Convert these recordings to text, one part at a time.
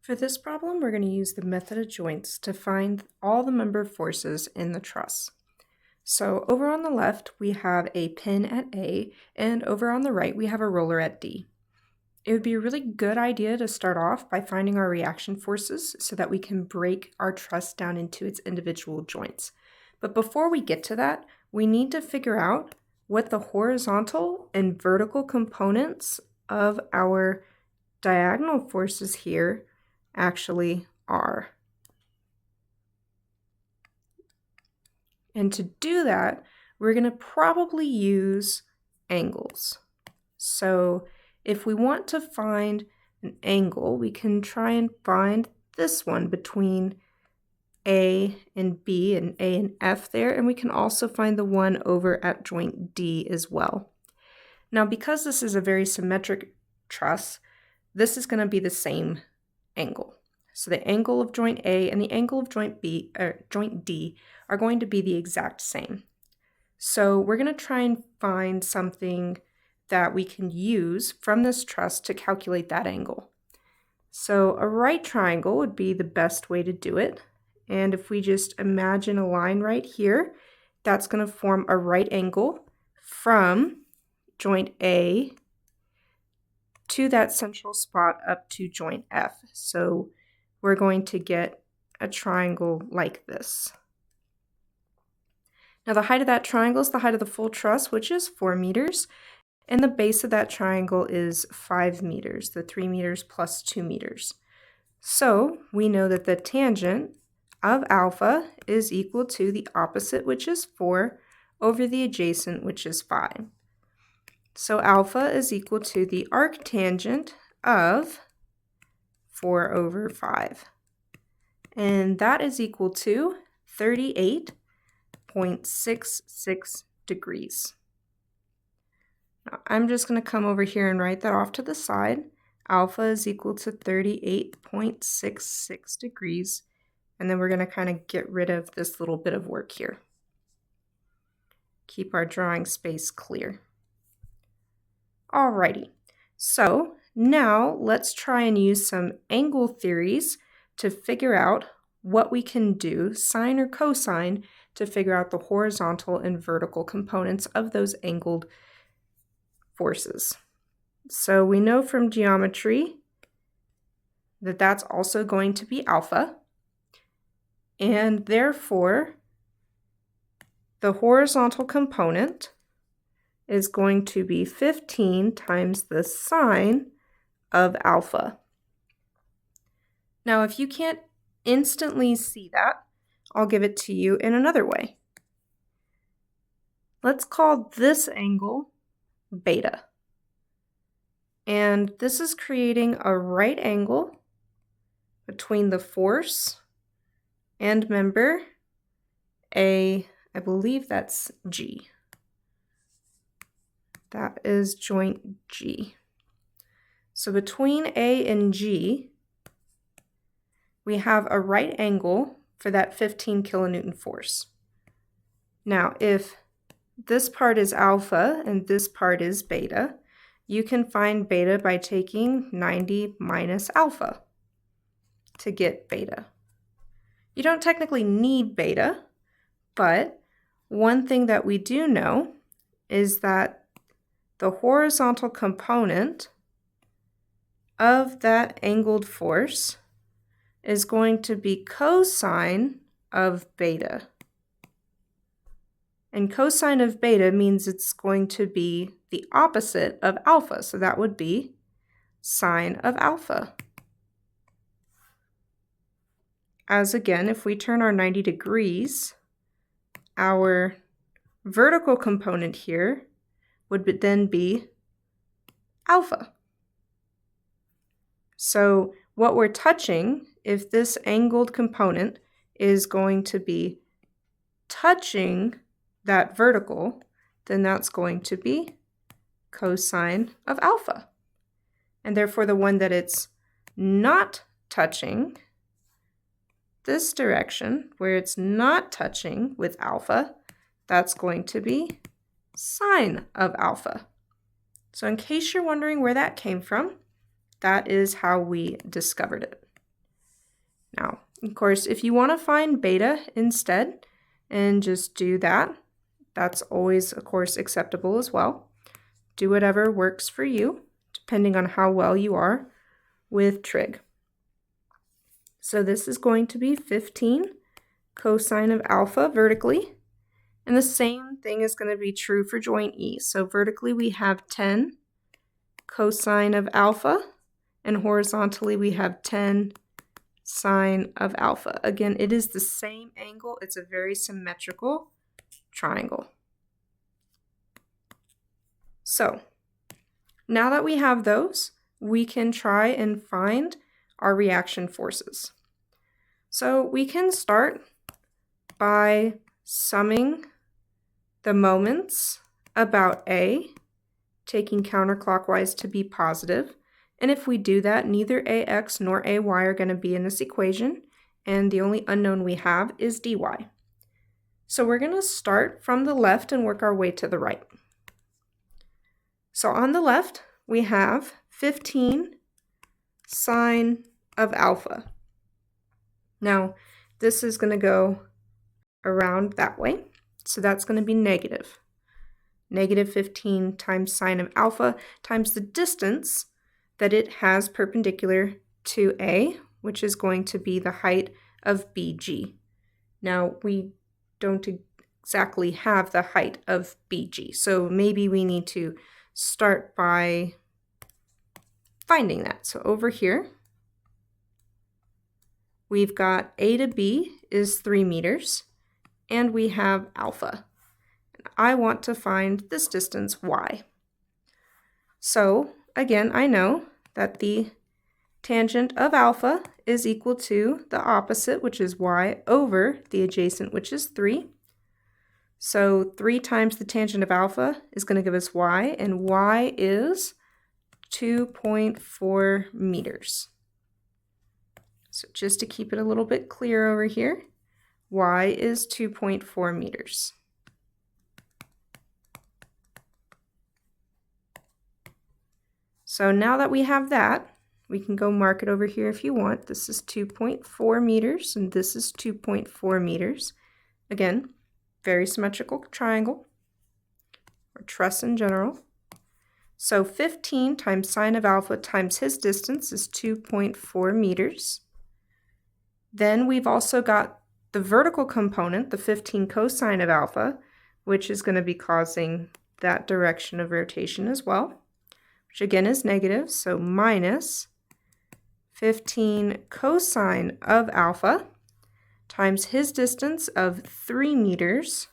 For this problem, we're going to use the method of joints to find all the member forces in the truss. So over on the left, we have a pin at A, and over on the right, we have a roller at D. It would be a really good idea to start off by finding our reaction forces so that we can break our truss down into its individual joints. But before we get to that, we need to figure out what the horizontal and vertical components of our diagonal forces here actually are. And to do that, we're going to probably use angles. So if we want to find an angle, we can try and find this one between A and B and A and F there, and we can also find the one over at joint D as well. Now, because this is a very symmetric truss, this is going to be the same angle. So the angle of joint A and the angle of joint B or joint D are going to be the exact same. So we're going to try and find something that we can use from this truss to calculate that angle. So a right triangle would be the best way to do it. And if we just imagine a line right here, that's going to form a right angle from joint A to that central spot up to joint F. So we're going to get a triangle like this. Now the height of that triangle is the height of the full truss, which is 4 meters, and the base of that triangle is 5 meters, the 3 meters plus 2 meters. So we know that the tangent of alpha is equal to the opposite, which is 4, over the adjacent, which is 5. So alpha is equal to the arctangent of 4 over 5. And that is equal to 38.66 degrees. Now, I'm just going to come over here and write that off to the side. Alpha is equal to 38.66 degrees. And then we're going to kind of get rid of this little bit of work here. Keep our drawing space clear. Alrighty, so now let's try and use some angle theories to figure out what we can do, sine or cosine, to figure out the horizontal and vertical components of those angled forces. So we know from geometry that that's also going to be alpha, and therefore the horizontal component is going to be 15 times the sine of alpha. Now, if you can't instantly see that, I'll give it to you in another way. Let's call this angle beta. And this is creating a right angle between the force and member A, I believe that's G. That is joint G. So between A and G, we have a right angle for that 15 kilonewton force. Now, if this part is alpha and this part is beta, you can find beta by taking 90 minus alpha to get beta. You don't technically need beta, but one thing that we do know is that the horizontal component of that angled force is going to be cosine of beta. And cosine of beta means it's going to be the opposite of alpha, so that would be sine of alpha. As again, if we turn our 90 degrees, our vertical component here would then be alpha. So what we're touching, if this angled component is going to be touching that vertical, then that's going to be cosine of alpha. And therefore the one that it's not touching, this direction, where it's not touching with alpha, that's going to be sine of alpha. So in case you're wondering where that came from, that is how we discovered it. Now, of course, if you want to find beta instead and just do that, that's always, of course, acceptable as well. Do whatever works for you, depending on how well you are with trig. So this is going to be 15 cosine of alpha vertically. And the same thing is going to be true for joint E. So vertically we have 10 cosine of alpha, and horizontally we have 10 sine of alpha. Again, it is the same angle. It's a very symmetrical triangle. So now that we have those, we can try and find our reaction forces. So we can start by summing the moments about A, taking counterclockwise to be positive. And if we do that, neither AX nor AY are going to be in this equation, and the only unknown we have is dy. So we're going to start from the left and work our way to the right. So on the left, we have 15 sine of alpha. Now, this is going to go around that way, so that's going to be negative. Negative 15 times sine of alpha times the distance that it has perpendicular to A, which is going to be the height of BG. Now, we don't exactly have the height of BG, so maybe we need to start by finding that. So over here, we've got A to B is 3 meters, and we have alpha. I want to find this distance, y. So again, I know that the tangent of alpha is equal to the opposite, which is y, over the adjacent, which is 3. So 3 times the tangent of alpha is going to give us y, and y is 2.4 meters. So just to keep it a little bit clear over here, y is 2.4 meters. So now that we have that, we can go mark it over here if you want. This is 2.4 meters, and this is 2.4 meters. Again, very symmetrical triangle, or truss in general. So 15 times sine of alpha times his distance is 2.4 meters. Then we've also got the vertical component, the 15 cosine of alpha, which is going to be causing that direction of rotation as well, which again is negative, so minus 15 cosine of alpha times his distance of 3 meters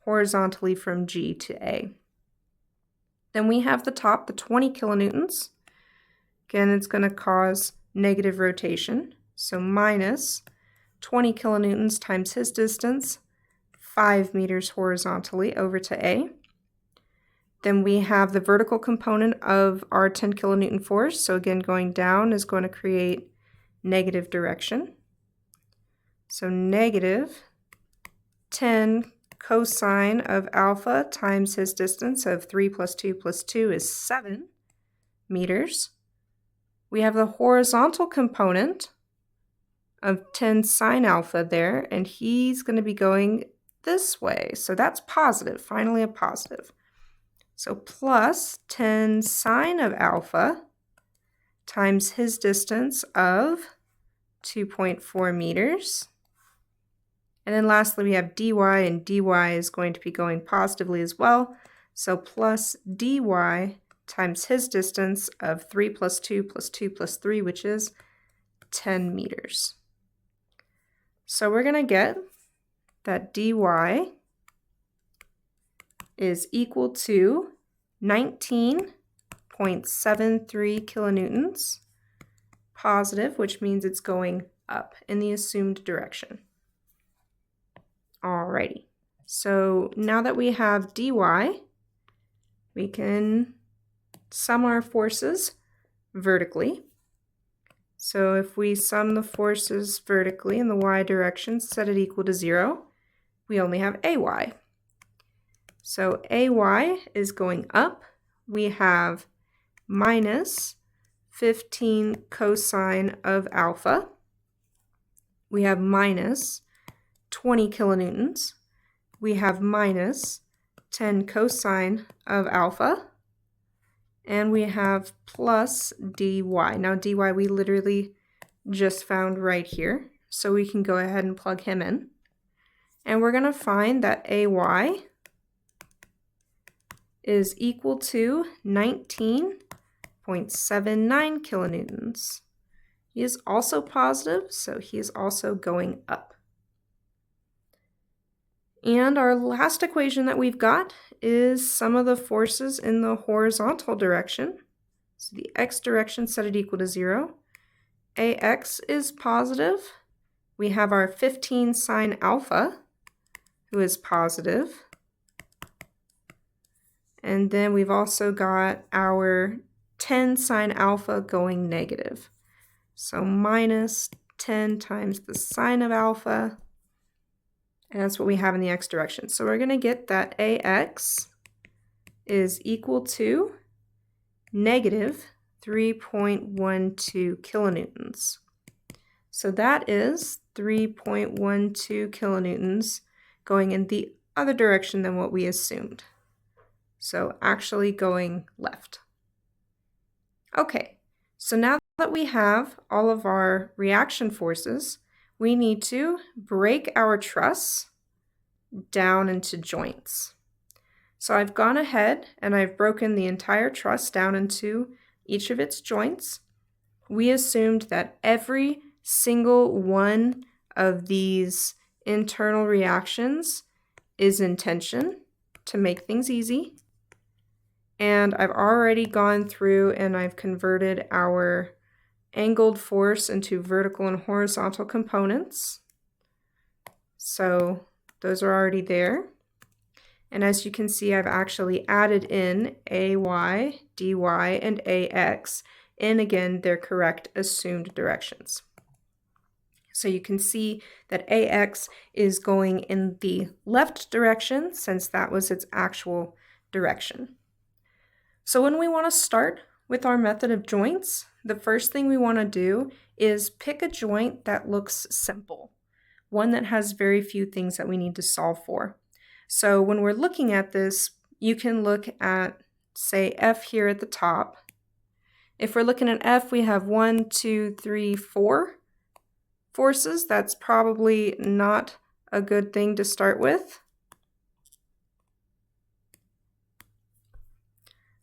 horizontally from G to A. Then we have the top, the 20 kilonewtons. Again, it's going to cause negative rotation, so minus 20 kilonewtons times his distance, 5 meters horizontally over to A. Then we have the vertical component of our 10 kilonewton force, so again going down is going to create negative direction. So negative 10 cosine of alpha times his distance of 3 plus 2 plus 2 is 7 meters. We have the horizontal component of 10 sine alpha there, and he's going to be going this way. So that's positive, finally a positive. So plus 10 sine of alpha times his distance of 2.4 meters. And then lastly, we have dy, and dy is going to be going positively as well. So plus dy times his distance of 3 plus 2 plus 2 plus 3, which is 10 meters. So we're going to get that dy is equal to 19.73 kilonewtons positive, which means it's going up in the assumed direction. Alrighty, so now that we have dy, we can sum our forces vertically. So if we sum the forces vertically in the y direction, set it equal to 0, we only have ay. So ay is going up. We have minus 15 cosine of alpha we have minus 20 kilonewtons. We have minus 10 cosine of alpha. And we have plus dy. Now dy we literally just found right here. So we can go ahead and plug him in. And we're going to find that ay is equal to 19.79 kilonewtons. He is also positive, so he is also going up. And our last equation that we've got is sum of the forces in the horizontal direction. So the x direction, set it equal to 0. Ax is positive. We have our 15 sine alpha, who is positive. And then we've also got our 10 sine alpha going negative. So minus 10 times the sine of alpha. And that's what we have in the x direction. So we're going to get that Ax is equal to negative 3.12 kilonewtons. So that is 3.12 kilonewtons going in the other direction than what we assumed. So actually going left. Okay, so now that we have all of our reaction forces, we need to break our truss down into joints. So I've gone ahead and I've broken the entire truss down into each of its joints. We assumed that every single one of these internal reactions is in tension to make things easy. And I've already gone through and I've converted our angled force into vertical and horizontal components. So those are already there. And as you can see, I've actually added in AY, DY, and AX in, again, their correct assumed directions. So you can see that AX is going in the left direction since that was its actual direction. So when we want to start with our method of joints, the first thing we want to do is pick a joint that looks simple, one that has very few things that we need to solve for. So when we're looking at this, you can look at, say, F here at the top. If we're looking at F, we have 1, 2, 3, 4 forces. That's probably not a good thing to start with.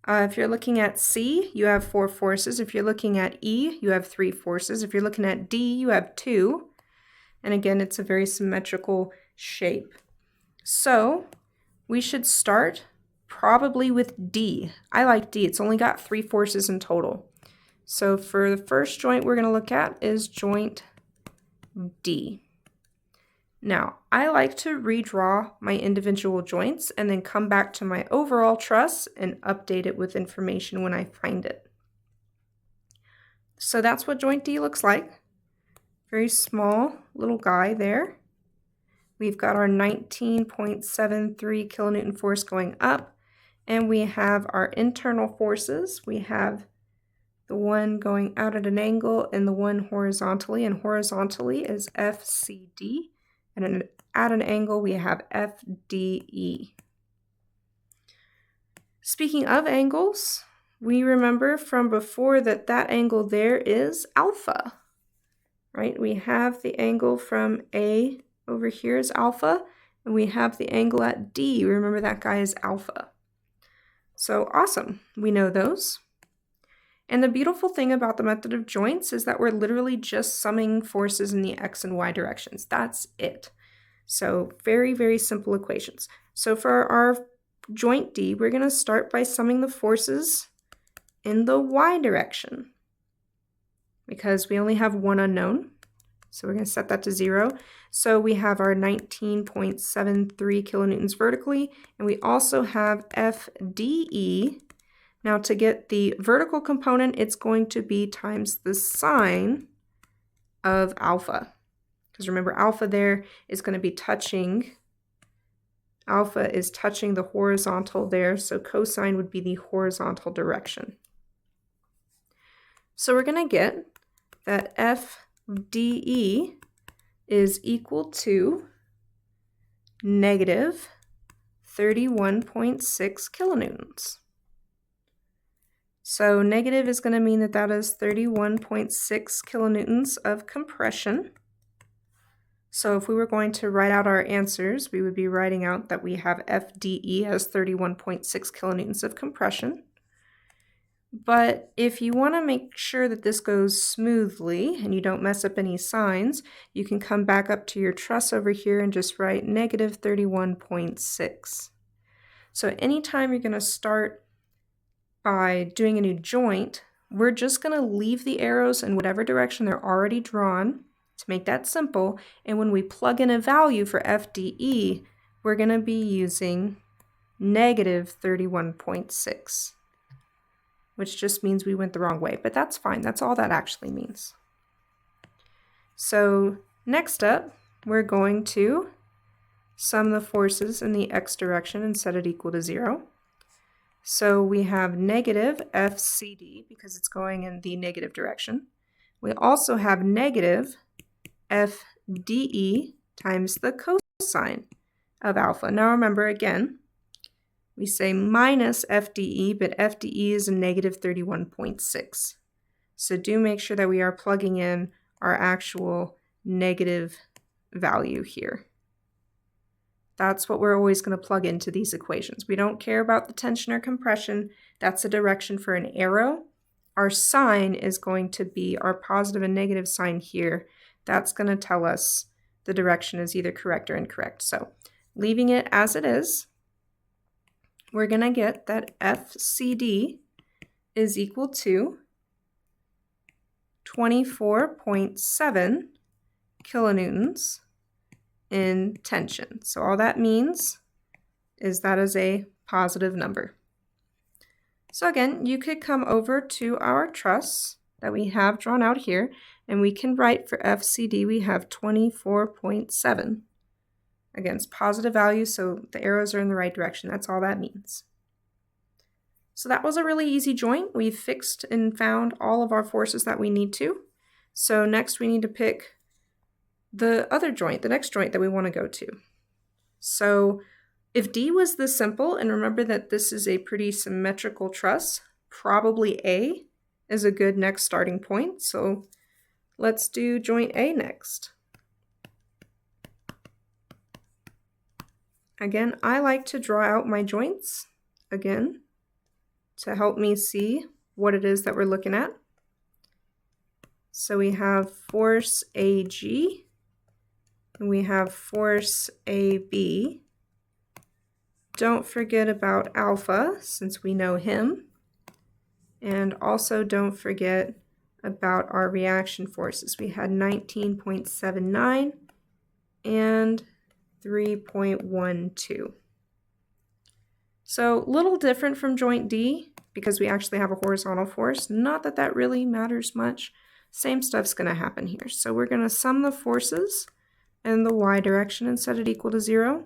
If you're looking at C, you have 4 forces. If you're looking at E, you have 3 forces. If you're looking at D, you have 2. And again, it's a very symmetrical shape. So we should start probably with D. I like D. It's only got 3 forces in total. So for the first joint we're going to look at is joint D. Now, I like to redraw my individual joints and then come back to my overall truss and update it with information when I find it. So that's what joint D looks like. Very small little guy there. We've got our 19.73 kilonewton force going up, and we have our internal forces. We have the one going out at an angle and the one horizontally, and horizontally is FCD. And at an angle, we have FDE. Speaking of angles, we remember from before that that angle there is alpha, right? We have the angle from A over here is alpha, and we have the angle at D. Remember that guy is alpha. So awesome, we know those. And the beautiful thing about the method of joints is that we're literally just summing forces in the x and y directions. That's it. So very, very simple equations. So for our joint D, we're going to start by summing the forces in the y direction because we only have one unknown. So we're going to set that to 0. So we have our 19.73 kilonewtons vertically, and we also have FDE. Now to get the vertical component, it's going to be times the sine of alpha. Because remember, alpha there is going to be touching, alpha is touching the horizontal there, so cosine would be the horizontal direction. So we're going to get that FDE is equal to negative 31.6 kilonewtons. So negative is going to mean that that is 31.6 kilonewtons of compression. So if we were going to write out our answers, we would be writing out that we have FDE as 31.6 kilonewtons of compression. But if you want to make sure that this goes smoothly and you don't mess up any signs, you can come back up to your truss over here and just write negative 31.6. So anytime you're going to start by doing a new joint, we're just going to leave the arrows in whatever direction they're already drawn to make that simple. And when we plug in a value for FDE, we're going to be using negative 31.6. which just means we went the wrong way, but that's fine. That's all that actually means. So next up, we're going to sum the forces in the x direction and set it equal to 0. So we have negative FCD because it's going in the negative direction. We also have negative FDE times the cosine of alpha. Now remember again, we say minus FDE, but FDE is a negative 31.6. So do make sure that we are plugging in our actual negative value here. That's what we're always going to plug into these equations. We don't care about the tension or compression. That's a direction for an arrow. Our sign is going to be our positive and negative sign here. That's going to tell us the direction is either correct or incorrect. So leaving it as it is, we're going to get that FCD is equal to 24.7 kilonewtons in tension. So all that means is that is a positive number. So again, you could come over to our truss that we have drawn out here, and we can write for FCD, we have 24.7. Again, it's positive value, so the arrows are in the right direction. That's all that means. So that was a really easy joint. We've fixed and found all of our forces that we need to. So next we need to pick the other joint, the next joint that we want to go to. So if D was this simple, and remember that this is a pretty symmetrical truss, probably A is a good next starting point. So let's do joint A next. Again, I like to draw out my joints, again, to help me see what it is that we're looking at. So we have force AG, and we have force AB. Don't forget about alpha, since we know him. And also don't forget about our reaction forces. We had 19.79 and 3.12. So a little different from joint D because we actually have a horizontal force. Not that that really matters much. Same stuff's going to happen here. So we're going to sum the forces in the y direction and set it equal to 0.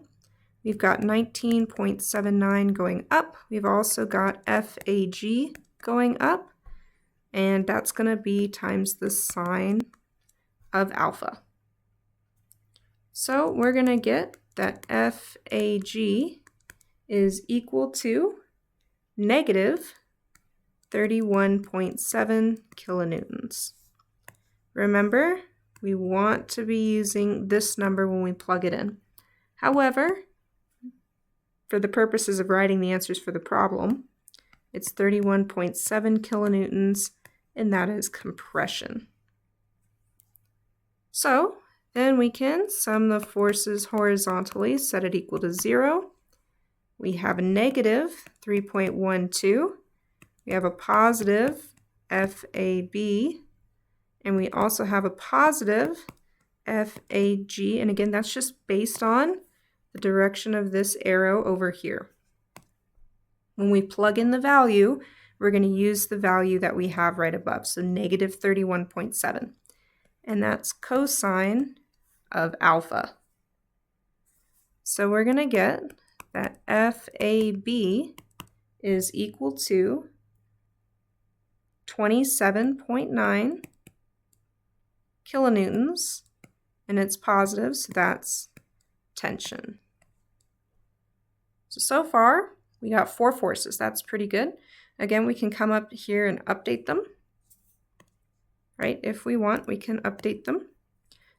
We've got 19.79 going up. We've also got FAG going up, and that's going to be times the sine of alpha. So we're going to get that FAG is equal to negative 31.7 kilonewtons. Remember, we want to be using this number when we plug it in. However, for the purposes of writing the answers for the problem, it's 31.7 kilonewtons, and that is compression. So then we can sum the forces horizontally, set it equal to 0. We have a negative 3.12. We have a positive FAB, and we also have a positive FAG. And again, that's just based on the direction of this arrow over here. When we plug in the value, we're going to use the value that we have right above, so negative 31.7. And that's cosine of alpha. So we're going to get that FAB is equal to 27.9 kilonewtons, and it's positive, so that's tension. So far, we got 4 forces. That's pretty good. Again, we can come up here and update them. Right? If we want, we can update them.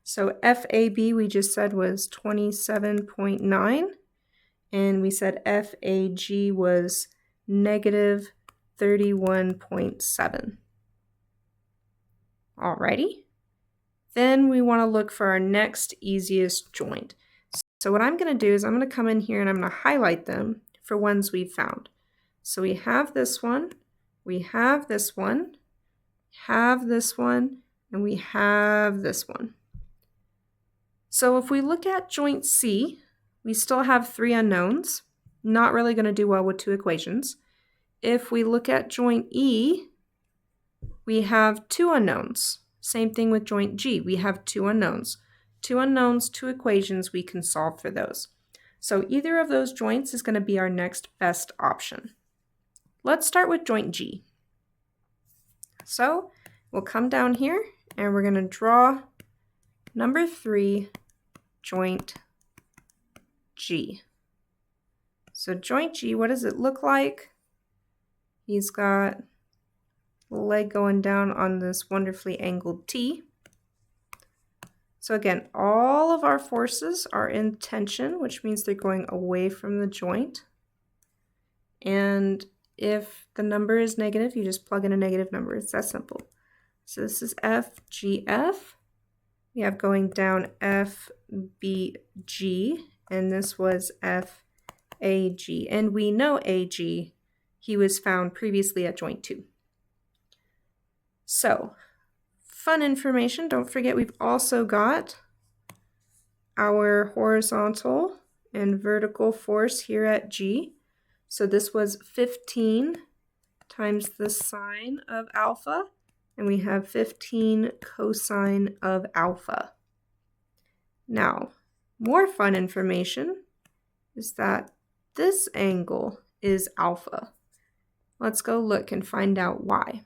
So FAB we just said was 27.9, and we said FAG was negative 31.7. Alrighty. Then we want to look for our next easiest joint. So what I'm going to do is I'm going to come in here and I'm going to highlight them for ones we've found. So we have this one, we have this one, have this one, and we have this one. So if we look at joint C, we still have 3 unknowns. Not really going to do well with 2 equations. If we look at joint E, we have 2 unknowns. Same thing with joint G. We have 2 unknowns. 2 unknowns, 2 equations, we can solve for those. So either of those joints is going to be our next best option. Let's start with joint G. So we'll come down here and we're going to draw number 3, joint G. So joint G, what does it look like? He's got a leg going down on this wonderfully angled T. So again, all of our forces are in tension, which means they're going away from the joint. And if the number is negative, you just plug in a negative number. It's that simple. So this is FGF. We have going down FBG, and this was FAG. And we know AG, he was found previously at joint 2. So, fun information, don't forget we've also got our horizontal and vertical force here at G. So this was 15 times the sine of alpha, and we have 15 cosine of alpha. Now, more fun information is that this angle is alpha. Let's go look and find out why.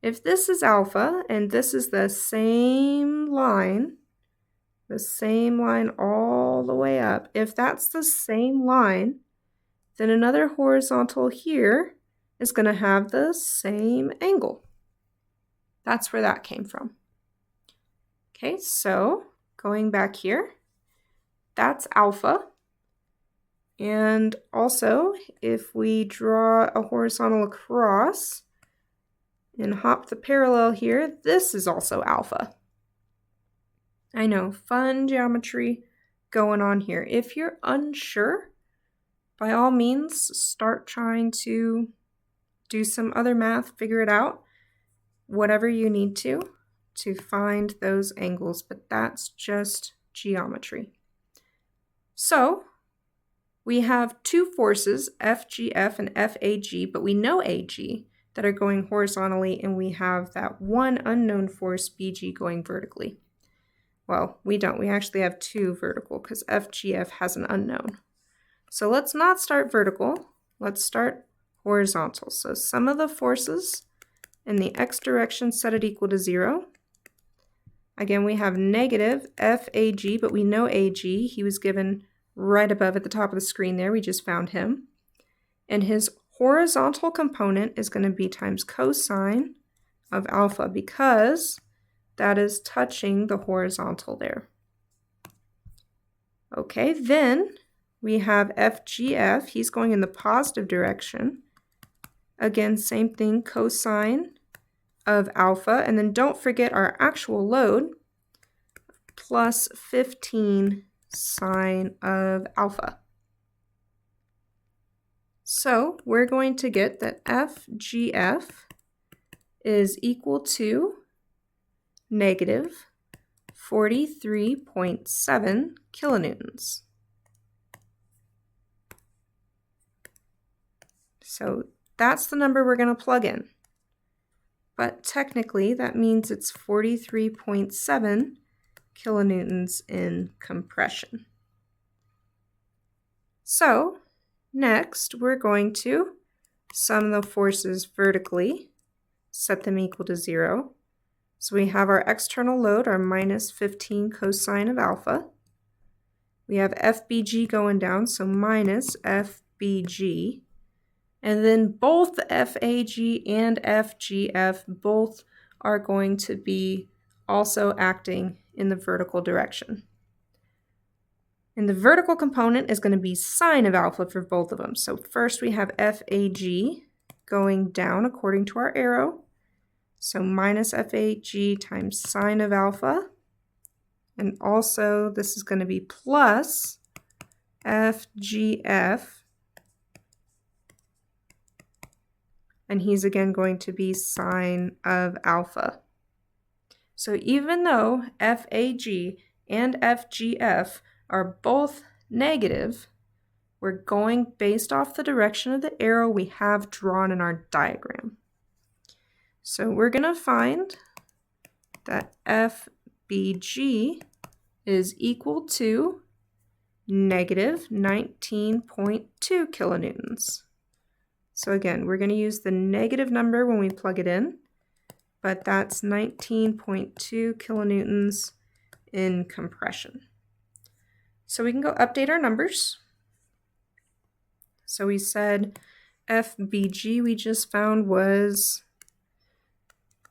If this is alpha and this is the same line all the way up, if that's the same line, then another horizontal here is going to have the same angle. That's where that came from. Okay, so going back here, that's alpha. And also, if we draw a horizontal across and hop the parallel here, this is also alpha. I know, fun geometry going on here. If you're unsure, by all means, start trying to do some other math, figure it out, whatever you need to find those angles, but that's just geometry. So, we have 2 forces, FGF and FAG, but we know AG, that are going horizontally, and we have that one unknown force, BG, going vertically. Well, we don't. We actually have 2 vertical because FGF has an unknown. So let's not start vertical. Let's start horizontal. So sum of the forces in the x direction, set it equal to 0. Again, we have negative FAG, but we know AG. He was given right above at the top of the screen there. We just found him. And his horizontal component is going to be times cosine of alpha because that is touching the horizontal there. Okay, then we have FGF. He's going in the positive direction. Again, same thing, cosine of alpha. And then don't forget our actual load, plus 15 sine of alpha. So we're going to get that FGF is equal to negative 43.7 kilonewtons. So that's the number we're going to plug in. But technically that means it's 43.7 kilonewtons in compression. So next, we're going to sum the forces vertically, set them equal to 0. So we have our external load, our minus 15 cosine of alpha. We have FBG going down, so minus FBG. And then both FAG and FGF both are going to be also acting in the vertical direction. And the vertical component is going to be sine of alpha for both of them. So first we have FAG going down according to our arrow. So minus FAG times sine of alpha. And also this is going to be plus FGF. And he's again going to be sine of alpha. So even though FAG and FGF are both negative, we're going based off the direction of the arrow we have drawn in our diagram. So we're going to find that FBG is equal to negative 19.2 kilonewtons. So again, we're going to use the negative number when we plug it in, but that's 19.2 kilonewtons in compression. So we can go update our numbers. So we said FBG we just found was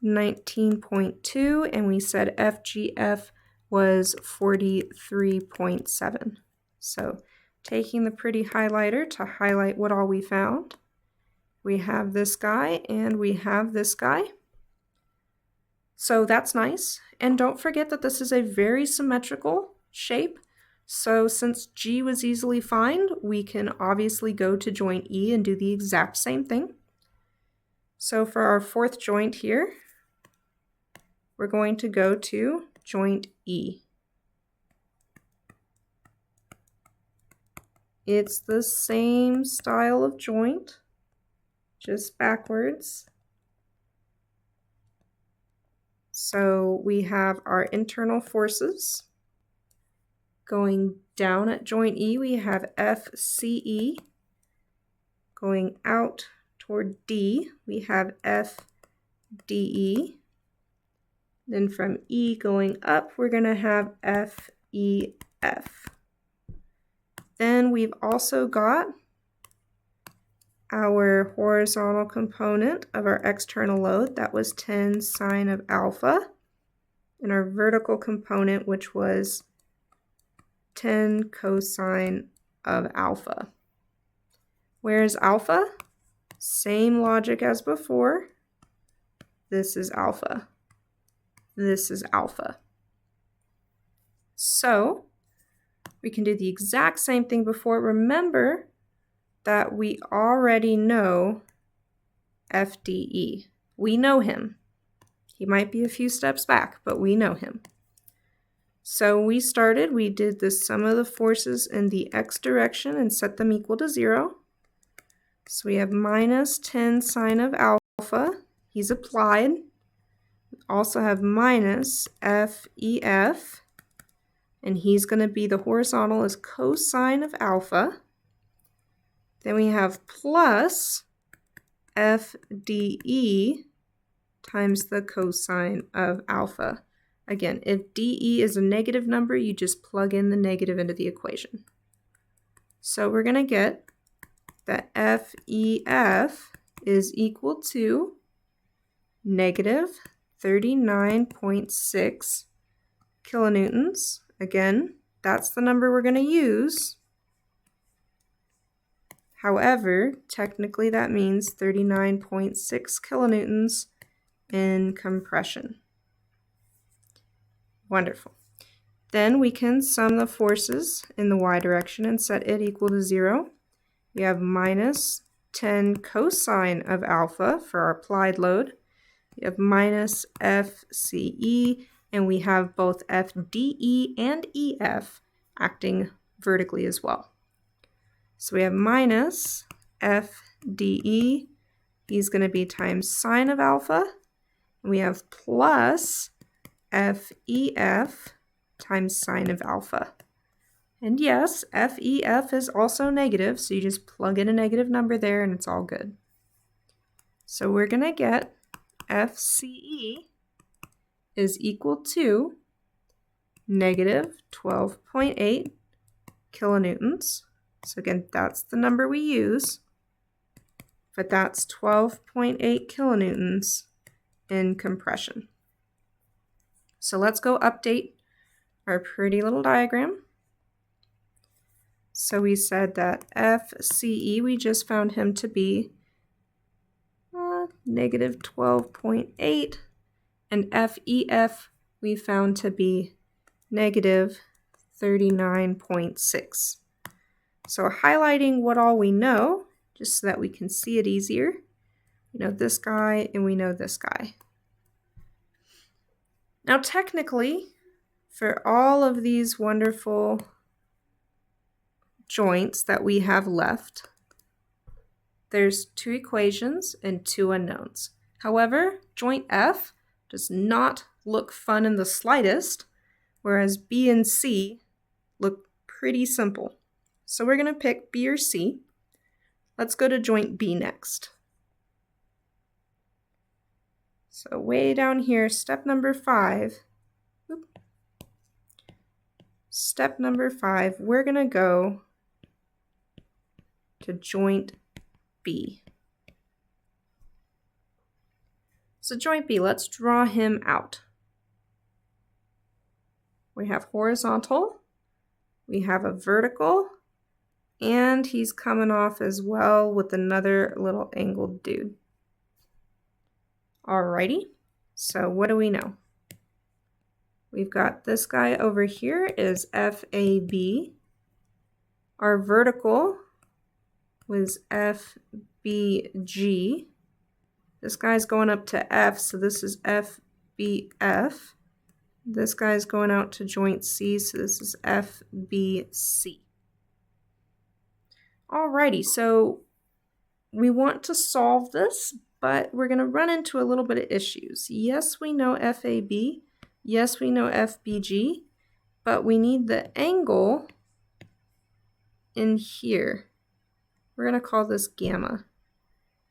19.2, and we said FGF was 43.7. So taking the pretty highlighter to highlight what all we found. We have this guy and we have this guy. So that's nice. And don't forget that this is a very symmetrical shape. So since G was easily found, we can obviously go to joint E and do the exact same thing. So for our fourth joint here, we're going to go to joint E. It's the same style of joint, just backwards. So we have our internal forces. Going down at joint E, we have FCE. Going out toward D, we have FDE. Then from E going up, we're going to have FEF. Then we've also got our horizontal component of our external load, that was 10 sine of alpha, and our vertical component, which was 10 cosine of alpha. Where is alpha? Same logic as before. This is alpha. This is alpha. So we can do the exact same thing before. Remember that we already know FDE. We know him. He might be a few steps back, but we know him. So we did the sum of the forces in the x direction and set them equal to 0. So we have minus 10 sine of alpha. He's applied. We also have minus FEF, and he's going to be the horizontal is cosine of alpha. Then we have plus FDE times the cosine of alpha. Again, if DE is a negative number, you just plug in the negative into the equation. So we're going to get that FEF is equal to negative 39.6 kilonewtons. Again, that's the number we're going to use. However, technically that means 39.6 kilonewtons in compression. Wonderful. Then we can sum the forces in the y direction and set it equal to 0. We have minus 10 cosine of alpha for our applied load. We have minus FCE, and we have both FDE and EF acting vertically as well. So we have minus FDE, he's going to be times sine of alpha. And we have plus FEF times sine of alpha. And yes, FEF is also negative, so you just plug in a negative number there and it's all good. So we're going to get FCE is equal to negative 12.8 kilonewtons. So again, that's the number we use, but that's 12.8 kilonewtons in compression. So let's go update our pretty little diagram. So we said that FCE, we just found him to be negative 12.8, and FEF we found to be negative 39.6. So highlighting what all we know, just so that we can see it easier. We know this guy and we know this guy. Now technically, for all of these wonderful joints that we have left, there's 2 equations and 2 unknowns. However, joint F does not look fun in the slightest, whereas B and C look pretty simple. So we're going to pick B or C. Let's go to joint B next. So way down here, step number 5. Step number 5, we're going to go to joint B. So joint B, let's draw him out. We have horizontal, we have a vertical, and he's coming off as well with another little angled dude. Alrighty, so what do we know? We've got this guy over here is FAB. Our vertical was FBG. This guy's going up to F, so this is FBF. This guy's going out to joint C, so this is FBC. Alrighty, so we want to solve this, but we're going to run into a little bit of issues. Yes, we know FAB. Yes, we know FBG, but we need the angle in here. We're going to call this gamma.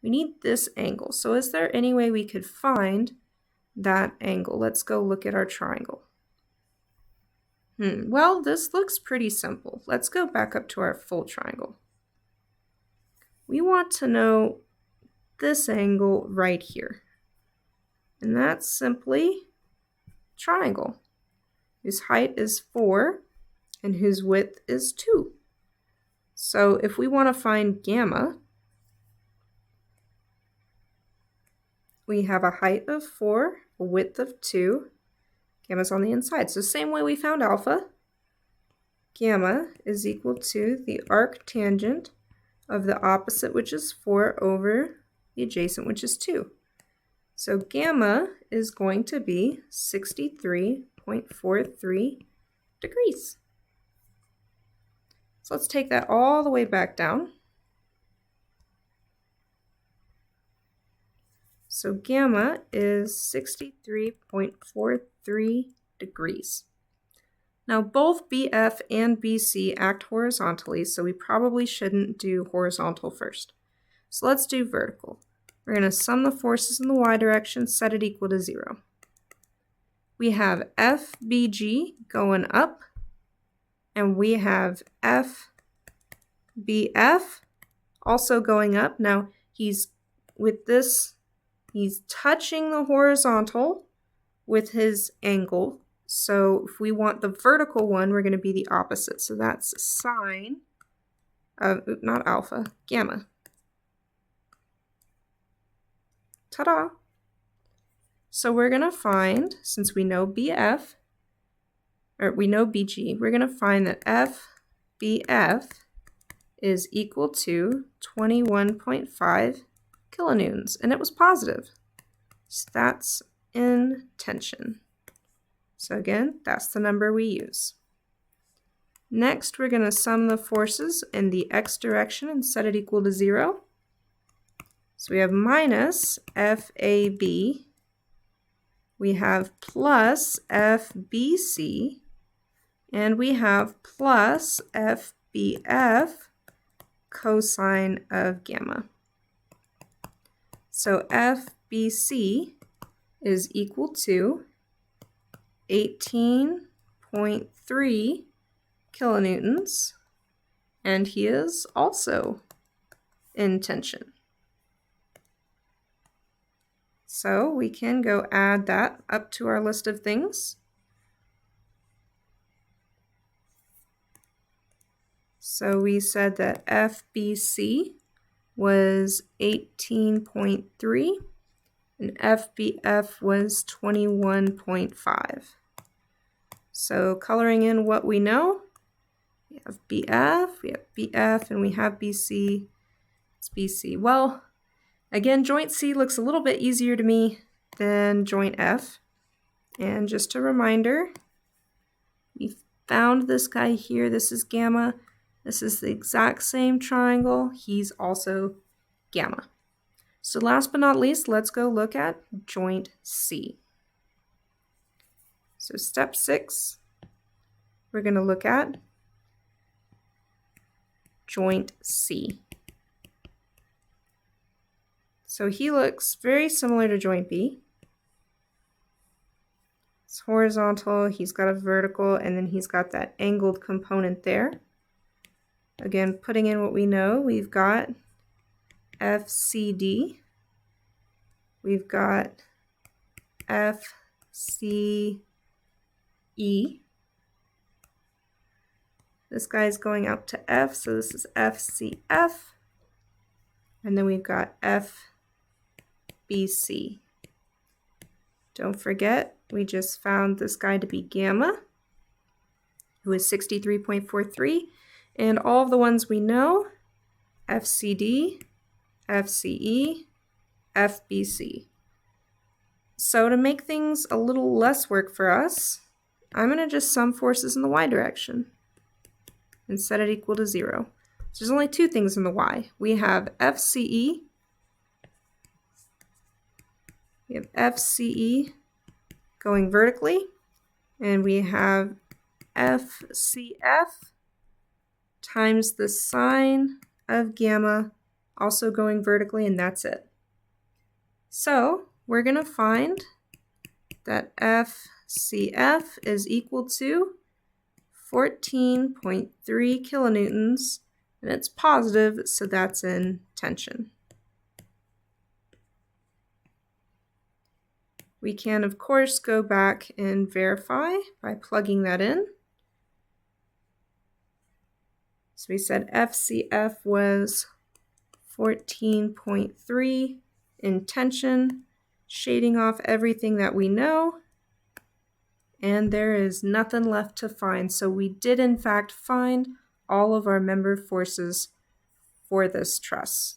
We need this angle. So is there any way we could find that angle? Let's go look at our triangle. Well, this looks pretty simple. Let's go back up to our full triangle. We want to know this angle right here. And that's simply triangle, whose height is 4 and whose width is 2. So if we want to find gamma, we have a height of 4, a width of 2. Gamma's on the inside. So same way we found alpha, gamma is equal to the arctangent of the opposite, which is 4, over the adjacent, which is 2. So gamma is going to be 63.43 degrees. So let's take that all the way back down. So gamma is 63.43 degrees. Now both BF and BC act horizontally, so we probably shouldn't do horizontal first. So let's do vertical. We're going to sum the forces in the y direction, set it equal to 0. We have FBG going up, and we have FBF also going up. Now he's touching the horizontal with his angle. So if we want the vertical one, we're going to be the opposite. So that's sine of, not alpha, gamma. Ta-da! So we're going to find, since we know BF, or we know BG, we're going to find that FBF is equal to 21.5 kilonewtons, and it was positive. So that's in tension. So again, that's the number we use. Next, we're going to sum the forces in the x direction and set it equal to 0. So we have minus FAB, we have plus FBC, and we have plus FBF cosine of gamma. So FBC is equal to 18.3 kilonewtons, and he is also in tension. So we can go add that up to our list of things. So we said that FBC was 18.3 and FBF was 21.5. So coloring in what we know, we have BF, we have BF, and we have BC. It's BC. Well, again, joint C looks a little bit easier to me than joint F. And just a reminder, we found this guy here. This is gamma. This is the exact same triangle. He's also gamma. So last but not least, let's go look at joint C. So step 6, we're going to look at joint C. So he looks very similar to joint B. It's horizontal, he's got a vertical, and then he's got that angled component there. Again, putting in what we know, we've got FCD, we've got FCE. This guy's going out to F, so this is FCF. And then we've got FBC. Don't forget, we just found this guy to be gamma, who is 63.43. And all of the ones we know, FCD, FCE, FBC. So to make things a little less work for us, I'm going to just sum forces in the y direction and set it equal to 0. So there's only 2 things in the y. We have FCE. We have FCE going vertically, and we have FCF times the sine of gamma also going vertically, and that's it. So we're going to find that FCF is equal to 14.3 kilonewtons, and it's positive, so that's in tension. We can, of course, go back and verify by plugging that in. So we said FCF was 14.3 in tension, shading off everything that we know, and there is nothing left to find. So we did in fact find all of our member forces for this truss.